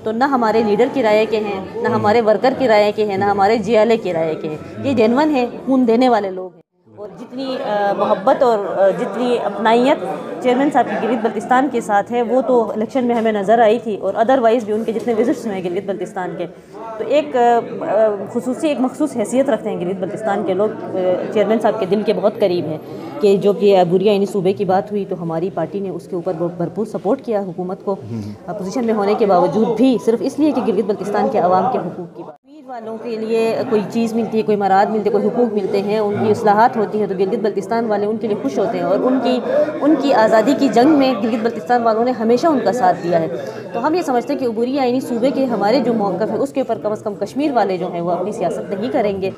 تو نہ ہمارے لیڈر کی رائے کے ہیں، نہ ہمارے ورکر کی رائے کے ہیں، نہ ہمارے جی ایل اے کی رائے کے ہیں۔ یہ جینون ہیں، خون دینے والے لوگ ہیں، اور جتنی محبت اور جتنی اپنائیت چیئرمین صاحب کی گلگت بلتستان کے ساتھ ہے وہ تو الیکشن میں ہمیں نظر آئی تھی، اور ادروائز بھی ان کے جتنے وزٹس ہوئے گلگت بلتستان کے، تو ایک خصوصی ایک مخصوص حیثیت رکھتے ہیں گلگت بلتستان کے لوگ، چیئرمین صاحب کے دل کے بہت قریب ہیں، کہ جو کہ بوریا یعنی صوبے کی بات ہوئی تو ہماری پارٹی نے اس کے اوپر بھرپور سپورٹ کیا حکومت کو، اپوزیشن میں ہونے کے باوجود بھی، صرف اس لیے کہ گلگت بلتستان کے عوام کے حقوق کی بات والوں کے لیے کوئی چیز ملتی ہے، کوئی مراد ملتے، کوئی حقوق ملتے ہیں، ان کی اصلاحات ہوتی ہیں تو گلگت بلتستان والے ان کے لیے خوش ہوتے ہیں، اور ان کی آزادی کی جنگ میں گلگت بلتستان والوں نے ہمیشہ ان کا ساتھ دیا ہے۔ تو ہم یہ سمجھتے ہیں کہ عبوری آئینی صوبے کے ہمارے جو موقف ہے اس کے اوپر کم از کم کشمیر والے جو ہیں وہ اپنی سیاست نہیں کریں گے۔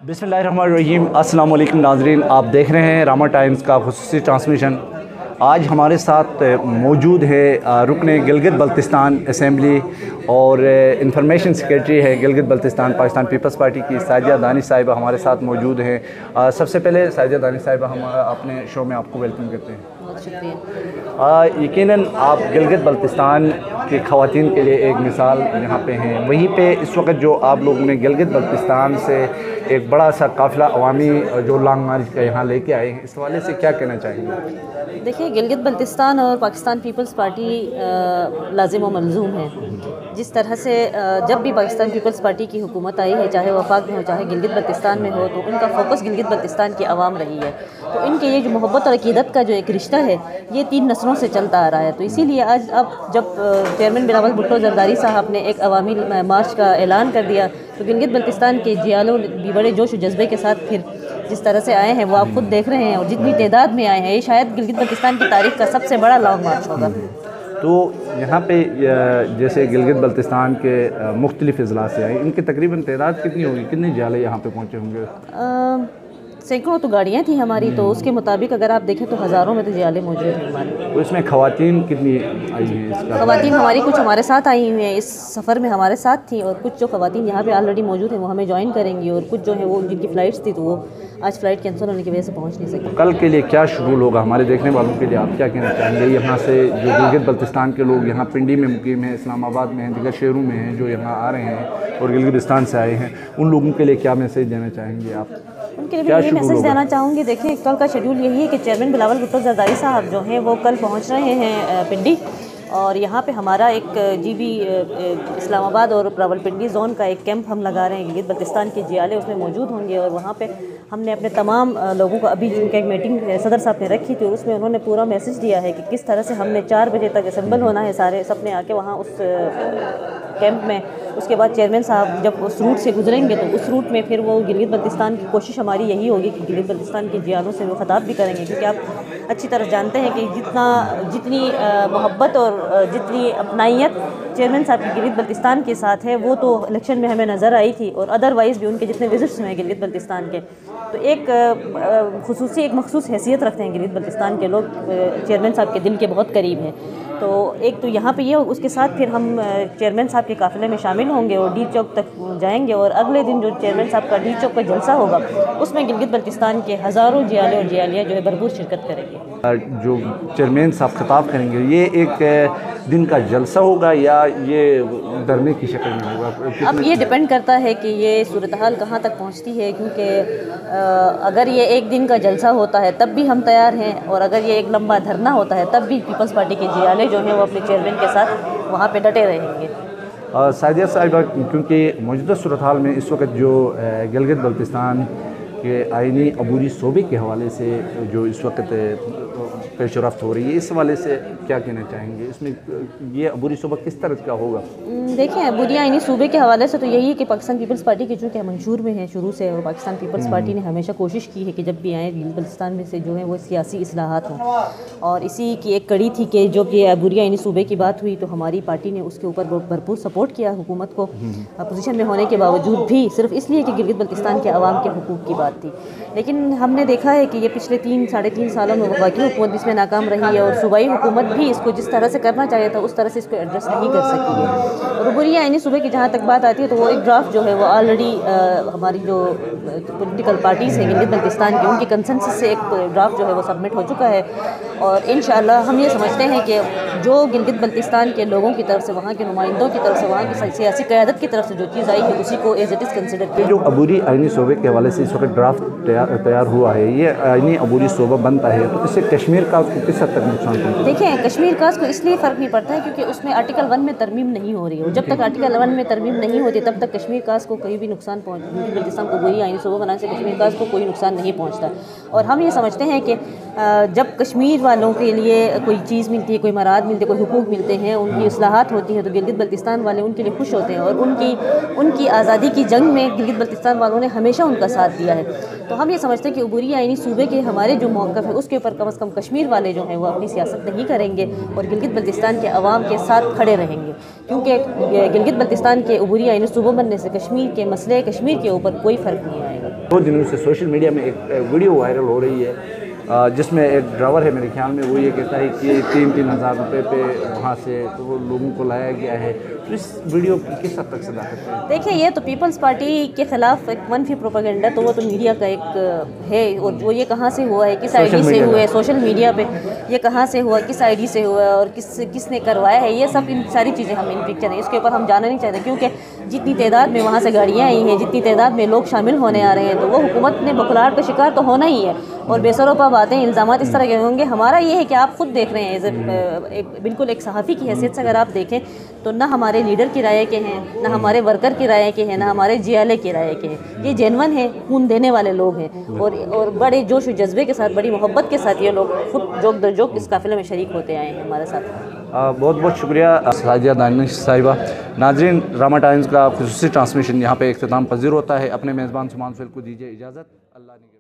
بسم اللہ الرحمن الرحیم، السلام علیکم ناظرین، آپ دیکھ رہے ہیں راما ٹائمز کا خصوصی ٹرانسمیشن۔ آج ہمارے ساتھ موجود ہے رکن گلگت بلتستان اسمبلی اور انفارمیشن سیکریٹری ہے گلگت بلتستان پاکستان پیپلز پارٹی کی ساجدہ دانش صاحبہ ہمارے ساتھ موجود ہیں۔ سب سے پہلے ساجدہ دانش صاحبہ، ہم اپنے شو میں آپ کو ویلکم کرتے ہیں۔ بہت شکریہ۔ یقیناً آپ گلگت بلتستان کی خواتین کے لیے ایک مثال یہاں پہ ہیں، وہیں پہ اس وقت جو آپ لوگوں نے گلگت بلتستان سے ایک بڑا سا قافلہ عوامی جو لانگ مارچ کا یہاں لے کے آئے ہیں، اس حوالے سے کیا کہنا چاہیں گے؟ دیکھیے، گلگت بلتستان اور پاکستان پیپلز پارٹی لازم و ملزوم ہے۔ جس طرح سے جب بھی پاکستان پیپلز پارٹی کی حکومت آئی ہے، چاہے وفاق میں ہو چاہے گلگت بلتستان میں ہو، تو ان کا فوکس گلگت بلتستان کی عوام رہی ہے۔ تو ان کے یہ جو محبت اور عقیدت کا جو ایک رشتہ ہے یہ 3 نسلوں سے چلتا آ رہا ہے۔ تو اسی لیے آج اب جب چیئرمین بلاول بھٹو زرداری صاحب نے ایک عوامی مارچ کا اعلان کر دیا تو گلگت بلتستان کے جیالوں بھی بڑے جوش و جذبے کے ساتھ پھر جس طرح سے آئے ہیں وہ آپ خود دیکھ رہے ہیں، اور جتنی تعداد میں آئے ہیں یہ شاید گلگت بلتستان کی تاریخ کا سب سے بڑا لانگ مارچ ہوگا۔ تو یہاں پہ جیسے گلگت بلتستان کے مختلف اضلاع سے آئے، ان کی تقریباً تعداد کتنی ہوگی؟ کتنے جالے یہاں پہ پہنچے ہوں گے؟ سینکڑوں تو گاڑیاں تھیں ہماری، تو اس کے مطابق اگر آپ دیکھیں تو ہزاروں میں تو جیالے موجود ہیں ہمارے۔ تو اس میں خواتین کتنی آئی ہیں؟ اس کا خواتین ہماری کچھ ہمارے ساتھ آئی ہوئی ہیں، اس سفر میں ہمارے ساتھ تھیں، اور کچھ جو خواتین یہاں پہ آلریڈی موجود ہیں وہ ہمیں جوائن کریں گی، اور کچھ جو ہیں وہ جن کی فلائٹس تھی تو وہ آج فلائٹ کینسل ہونے کی وجہ سے پہنچ نہیں سکی۔ کل کے لیے کیا شیڈول ہوگا ہمارے دیکھنے والوں کے لیے؟ آپ کیا کہنا چاہیں گے؟ یہاں سے جو گلگت بلتستان کے لوگ یہاں پنڈی میں مقیم ہیں، اسلام آباد میں ہیں، دیگر شہروں میں ہیں، جو یہاں آ رہے ہیں اور گلگت بلتستان سے آئے ہیں، ان لوگوں کے لیے کیا میسیج دینا چاہیں گے آپ؟ ان کے لیے میں یہ میسیج دینا چاہوں گی، دیکھیں کل کا شیڈول یہی ہے کہ چیئرمین بلاول بھٹو زرداری صاحب جو ہیں وہ کل پہنچ رہے ہیں پنڈی، اور یہاں پہ ہمارا ایک جی بی اسلام آباد اور راولپنڈی زون کا ایک کیمپ ہم لگا رہے ہیں، گلگت بلتستان کے جیالے اس میں موجود ہوں گے، اور وہاں پہ ہم نے اپنے تمام لوگوں کو ابھی چونکہ ایک میٹنگ صدر صاحب نے رکھی تھی، اس میں انہوں نے پورا میسیج دیا ہے کہ کس طرح سے ہم نے 4 بجے تک اسمبل ہونا ہے، سارے سب نے آ کے وہاں اس کیمپ میں۔ اس کے بعد چیئرمین صاحب جب اس روٹ سے گزریں گے تو اس روٹ میں پھر وہ گلگت بلتستان کی کوشش ہماری یہی ہوگی کہ گلگت بلتستان کے جیالوں سے وہ خطاب بھی کریں گے، کیونکہ آپ اچھی طرح جانتے ہیں کہ جتنی محبت اور جتنی اپنائیت چیئرمین صاحب کی گلگت بلتستان کے ساتھ ہے وہ تو الیکشن میں ہمیں نظر آئی تھی، اور ادروائز بھی ان کے جتنے وزٹس ہوئے گلگت بلتستان کے، تو ایک خصوصی ایک مخصوص حیثیت رکھتے ہیں گلگت بلتستان کے لوگ، چیئرمین صاحب کے دل کے بہت قریب ہیں۔ تو ایک تو یہاں پہ یہ، اس کے ساتھ پھر ہم چیئرمین صاحب کے قافلے میں شامل ہوں گے اور ڈی چوک تک جائیں گے، اور اگلے دن جو چیئرمین صاحب کا ڈی چوک کا جلسہ ہوگا اس میں گلگت بلتستان کے ہزاروں جیالے اور جیالیاں جو ہے بھرپور شرکت کریں گے۔ جو چیئرمین صاحب خطاب کریں گے یہ ایک دن کا جلسہ ہوگا یا یہ دھرنے کی شکل میں ہوگا؟ اب یہ ڈیپینڈ کرتا ہے کہ یہ صورتحال کہاں تک پہنچتی ہے، کیونکہ اگر یہ ایک دن کا جلسہ ہوتا ہے تب بھی ہم تیار ہیں، اور اگر یہ ایک لمبا دھرنا ہوتا ہے تب بھی پیپلز پارٹی کے جیالے جو ہیں وہ اپنے چیئرمین کے ساتھ وہاں پہ ڈٹے رہیں گے۔ ساجدہ صاحبہ، کیونکہ موجودہ صورتحال میں اس وقت جو گلگت بلتستان کے آئینی عبوری صوبے کے حوالے سے جو اس وقت پیش رفت ہو رہی ہے، اس حوالے سے کیا کہنا چاہیں گے؟ اس میں یہ عبوری صوبہ کس طرح کا ہوگا؟ دیکھیں، عبوری آئینی صوبے کے حوالے سے تو یہی ہے کہ پاکستان پیپلز پارٹی کے چونکہ منشور میں ہیں شروع سے، اور پاکستان پیپلز پارٹی نے ہمیشہ کوشش کی ہے کہ جب بھی آئیں گلگت بلتستان میں سے جو ہیں وہ سیاسی اصلاحات ہوں، اور اسی کی ایک کڑی تھی کہ جو کہ عبوری آئینی صوبے کی بات ہوئی تو ہماری پارٹی نے اس کے اوپر بھرپور سپورٹ کیا حکومت کو، اپوزیشن میں ہونے کے باوجود بھی، صرف اس لیے کہ گلگت بلتستان کے عوام کے حقوق کی بات تھی۔ لیکن ہم نے دیکھا ہے کہ یہ پچھلے 3-3.5 سالوں میں وفاقی حکومت اس میں ناکام رہی ہے، اور صوبائی حکومت بھی اس کو جس طرح سے کرنا چاہیے تھا اس طرح سے اس کو ایڈریس نہیں کر سکی ہے۔ اور عبوری آئینی صوبے کی جہاں تک بات آتی ہے تو وہ ایک ڈرافٹ جو ہے وہ آلریڈی ہماری جو پولیٹیکل پارٹیز ہیں گلگت بلتستان کی، ان کی کنسنسس سے ایک ڈرافٹ جو ہے وہ سبمٹ ہو چکا ہے، اور انشاءاللہ ہم یہ سمجھتے ہیں کہ جو گلگت بلتستان کے لوگوں کی طرف سے، وہاں کے نمائندوں کی طرف سے، وہاں کی سیاسی قیادت کی طرف سے جو چیز آئی ہے اسی کو ایز اٹ از کنسیڈر کیا۔ جو عبوری آئینی صوبے کے حوالے سے اس وقت ڈرافٹ تیار ہوا ہے، یہ آئینی عبوری صوبہ بنتا ہے تو اس سے کشمیر کا کس حد تک نقصان پہنچتا ہے؟ دیکھیں کشمیر کا اس کو اس لیے فرق نہیں پڑتا ہے کیونکہ اس میں آرٹیکل 1 میں ترمیم نہیں ہو رہی ہے، جب تک آرٹیکل 1 میں ترمیم نہیں ہوتی تب تک کشمیر کاس کو کوئی بھی نقصان گلگت بلتستان کو عبوری آئینی صوبہ بنانے سے کشمیر کاس کو کوئی نقصان نہیں پہنچتا، اور ہم یہ سمجھتے ہیں کہ جب کشمیر والوں کے لیے کوئی چیز ملتی ہے، کوئی مراد ملتے ہیں، کوئی حقوق ملتے ہیں، ان کی اصلاحات ہوتی ہیں تو گلگت بلتستان والے ان کے لیے خوش ہوتے ہیں، اور ان کی آزادی کی جنگ میں گلگت بلتستان والوں نے ہمیشہ ان کا ساتھ دیا ہے۔ تو ہم یہ سمجھتے ہیں کہ عبوری آئینی صوبے کے ہمارے جو موقف ہے اس کے اوپر کم از کم کشمیر والے جو ہیں وہ اپنی سیاست نہیں کریں گے اور گلگت بلتستان کے عوام کے ساتھ کھڑے رہیں گے، کیونکہ گلگت بلتستان کے عبوری آئینی صوبہ بننے سے کشمیر کے مسئلے کشمیر کے اوپر کوئی فرق نہیں آئے گا۔ 2 دنوں سے سوشل میڈیا میں ایک ویڈیو وائرل ہو رہی ہے جس میں ایک ڈرائیور ہے، میرے خیال میں وہ یہ کہتا ہے کہ 3,000 روپے پہ وہاں سے تو وہ لوگوں کو لایا گیا ہے، تو اس ویڈیو کی کس حد تک صداقت ہے؟ دیکھیں یہ تو پیپلز پارٹی کے خلاف ایک منفی پروپیگنڈا، تو وہ تو میڈیا کا ایک ہے، اور وہ یہ کہاں سے ہوا ہے، کس آئی ڈی سے ہوا ہے، سوشل میڈیا پہ یہ کہاں سے ہوا، کس آئی ڈی سے ہوا ہے، اور کس نے کروایا ہے، یہ سب ان ساری چیزیں ہم ان پکچر ہیں، اس کے اوپر ہم جانا نہیں چاہتے، کیونکہ جتنی تعداد میں وہاں سے گاڑیاں آئی ہیں، جتنی تعداد میں لوگ شامل ہونے آ رہے ہیں، تو وہ حکومت نے بخلاہٹ کا شکار تو ہونا ہی ہے، اور بے سروپا باتیں، الزامات اس طرح کے ہوں گے۔ ہمارا یہ ہے کہ آپ خود دیکھ رہے ہیں، بالکل ایک صحافی کی حیثیت سے اگر آپ دیکھیں تو نہ ہمارے لیڈر کی رائے کے ہیں، نہ ہمارے ورکر کی رائے کے ہیں، نہ ہمارے جی ایل اے کی رائے کے ہیں، یہ جینون ہیں، خون دینے والے لوگ ہیں، اور بڑے جوش و جذبے کے ساتھ، بڑی محبت کے ساتھ یہ لوگ خود جوک در جوک اس قافلے میں شریک ہوتے آئے ہیں ہمارے ساتھ۔ بہت بہت شکریہ ساجدہ دانش صاحبہ۔ ناظرین، راما ٹائمز کا خصوصی ٹرانسمیشن یہاں پہ اختتام پذیر ہوتا ہے۔ اپنے میزبان سمان فیل کو دیجیے اجازت۔ اللہ نے